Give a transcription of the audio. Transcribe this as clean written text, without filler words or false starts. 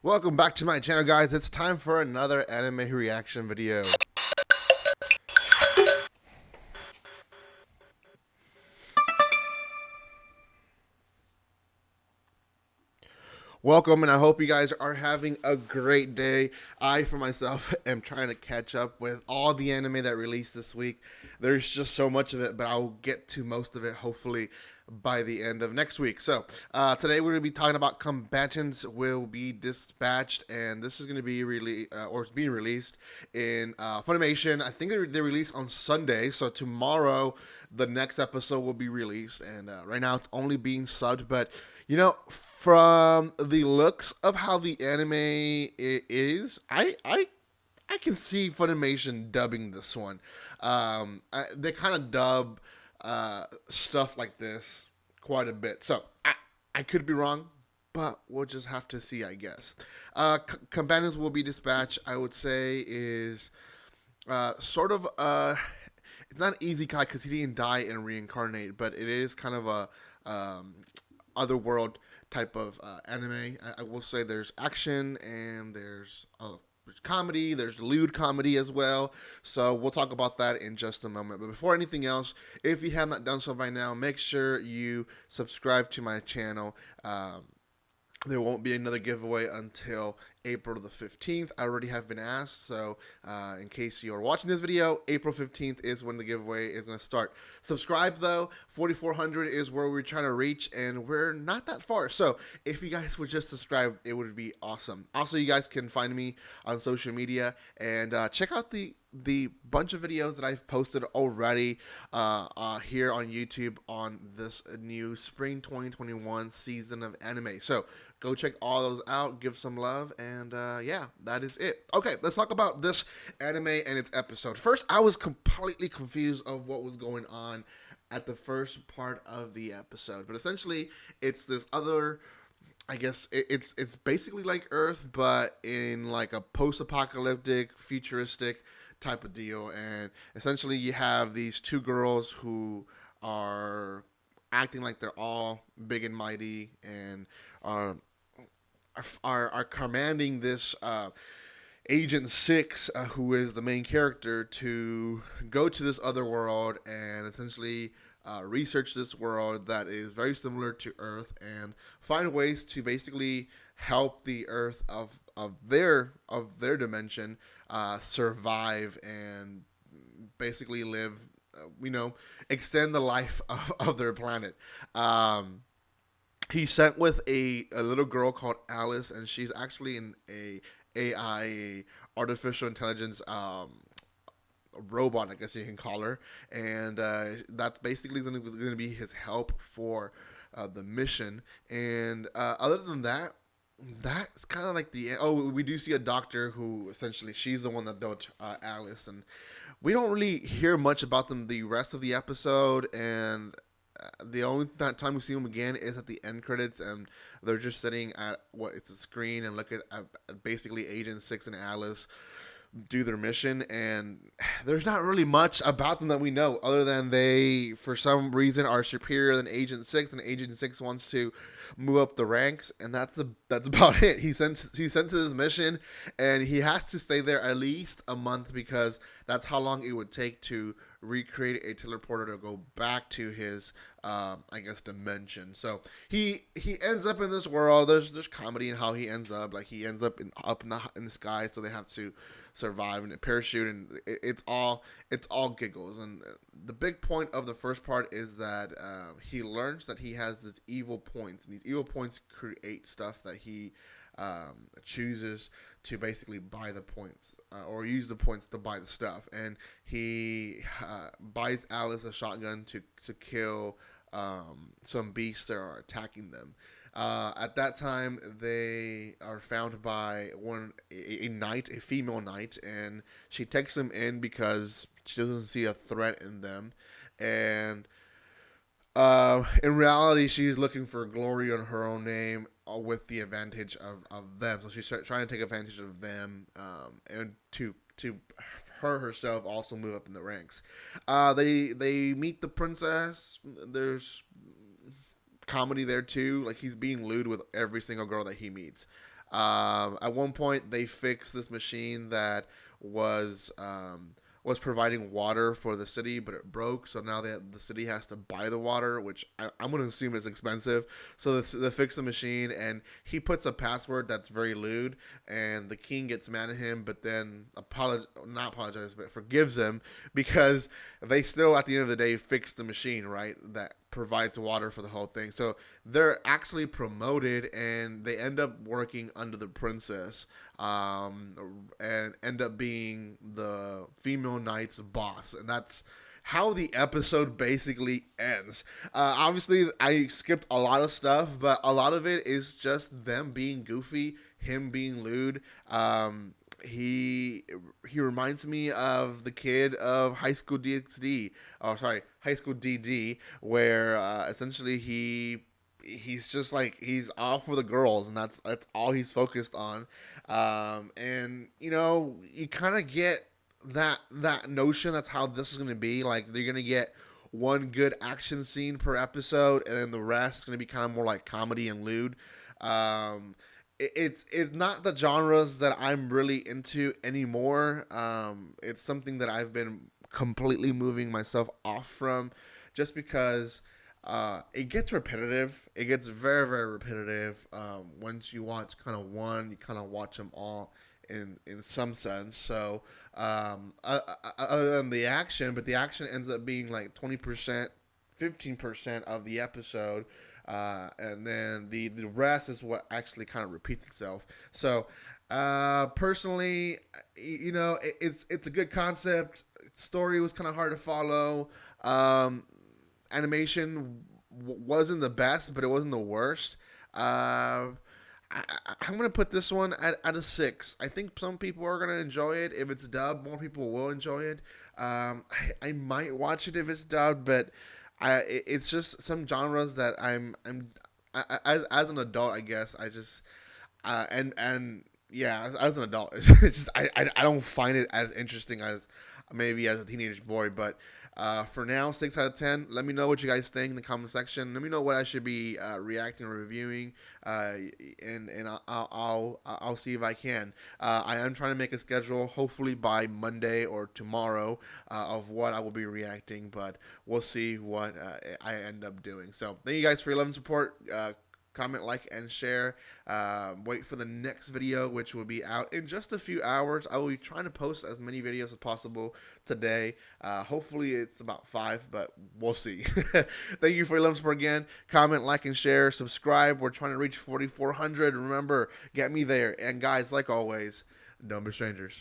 Welcome back to my channel, guys. It's time for another anime reaction video. Welcome, and I hope you guys are having a great day. I, for myself, am trying to catch up with all the anime that released this week. There's just so much of it, but I'll get to most of it, hopefully, by the end of next week. So, today we're going to be talking about Combatants Will Be Dispatched, and this is going to be it's being released in Funimation. I think they release on Sunday, so tomorrow the next episode will be released, and right now it's only being subbed, but you know, from the looks of how the anime is, I can see Funimation dubbing this one. They kind of dub stuff like this quite a bit, so I could be wrong, but we'll just have to see, I guess. Combatants Will Be Dispatched, I would say, is sort of it's not an easy guy because he didn't die and reincarnate, but it is kind of a otherworld type of anime. I will say there's action and there's comedy, there's lewd comedy as well. So we'll talk about that in just a moment. But before anything else, if you have not done so by now, make sure you subscribe to my channel. There won't be another giveaway until April the 15th. I already have been asked, so in case you are watching this video, April 15th is when the giveaway is going to start. Subscribe, though. 4,400 is where we're trying to reach, and we're not that far. So if you guys would just subscribe, it would be awesome. Also, you guys can find me on social media, and check out the bunch of videos that I've posted already here on YouTube on this new spring 2021 season of anime. So go check all those out, give some love, and yeah, that is it. Okay, let's talk about this anime and its episode. First, I was completely confused of what was going on at the first part of the episode, but essentially, it's this other, I guess it's basically like Earth, but in like a post-apocalyptic, futuristic type of deal. And essentially, you have these two girls who are acting like they're all big and mighty and are commanding this Agent 6, who is the main character, to go to this other world and essentially research this world that is very similar to Earth and find ways to basically help the Earth of their dimension survive and basically live, extend the life of their planet. He's sent with a little girl called Alice, and she's actually a AI, artificial intelligence robot, I guess you can call her, and that's basically going to be his help for the mission. And other than that, that's kind of like we do see a doctor who essentially she's the one that built Alice, and we don't really hear much about them the rest of the episode. And the only time we see them again is at the end credits, and they're just sitting at it's a screen and look at basically Agent 6 and Alice do their mission, and there's not really much about them that we know other than they for some reason are superior than Agent 6, and Agent 6 wants to move up the ranks, and that's about it. He senses his mission, and he has to stay there at least a month because that's how long it would take to recreate a teleporter to go back to his I guess dimension. So he ends up in this world. There's comedy in how he ends up. Like he ends up up in the sky, so they have to survive in a parachute, and it's all giggles. And the big point of the first part is that he learns that he has these evil points, and these evil points create stuff that he chooses to basically buy the points or use the points to buy the stuff. And he buys Alice a shotgun to kill some beasts that are attacking them. At that time, they are found by a female knight, and she takes them in because she doesn't see a threat in them. And in reality, she's looking for glory on her own name with the advantage of them. So she's trying to take advantage of them and to her herself also move up in the ranks. They meet the princess. There's comedy there too. Like he's being lewd with every single girl that he meets. At one point, they fixed this machine that was providing water for the city, but it broke. So now the city has to buy the water, which I'm going to assume is expensive. So they fix the machine, and he puts a password that's very lewd, and the king gets mad at him, but then not apologizes, but forgives him because they still, at the end of the day, fix the machine, right? That provides water for the whole thing. So they're actually promoted, and they end up working under the princess, and end up being the female knight's boss. And that's how the episode basically ends. Obviously, I skipped a lot of stuff, but a lot of it is just them being goofy, him being lewd. He reminds me of the kid of High School DxD. Oh, sorry, High School DD, where essentially he's just like, he's all for the girls, and that's all he's focused on. And you kind of get that notion. That's how this is going to be. Like, they're going to get one good action scene per episode, and then the rest is going to be kind of more like comedy and lewd. It's not the genres that I'm really into anymore. It's something that I've been completely moving myself off from, just because it gets repetitive. It gets very, very repetitive. Once you watch kind of one, you kind of watch them all in some sense. So other than the action, but the action ends up being like 20%, 15% of the episode. And then the rest is what actually kind of repeats itself. So personally, it's a good concept. Story was kind of hard to follow. Animation wasn't the best, but it wasn't the worst. I'm going to put this one at a 6. I think some people are going to enjoy it. If it's dubbed, more people will enjoy it. I might watch it if it's dubbed, but it's just some genres that as an adult, I guess, I just yeah, as an adult, it's just I don't find it as interesting as maybe as a teenage boy. But for now, 6 out of 10. Let me know what you guys think in the comment section. Let me know what I should be reacting or reviewing, and I'll see if I can. I am trying to make a schedule, hopefully by Monday or tomorrow, of what I will be reacting, but we'll see what I end up doing. So thank you guys for your love and support. Comment, like, and share. Wait for the next video, which will be out in just a few hours. I will be trying to post as many videos as possible today. Hopefully it's about 5, but we'll see. Thank you for your love and support again. Comment, like, and share. Subscribe. We're trying to reach 4,400. Remember, get me there. And guys, like always, don't be strangers.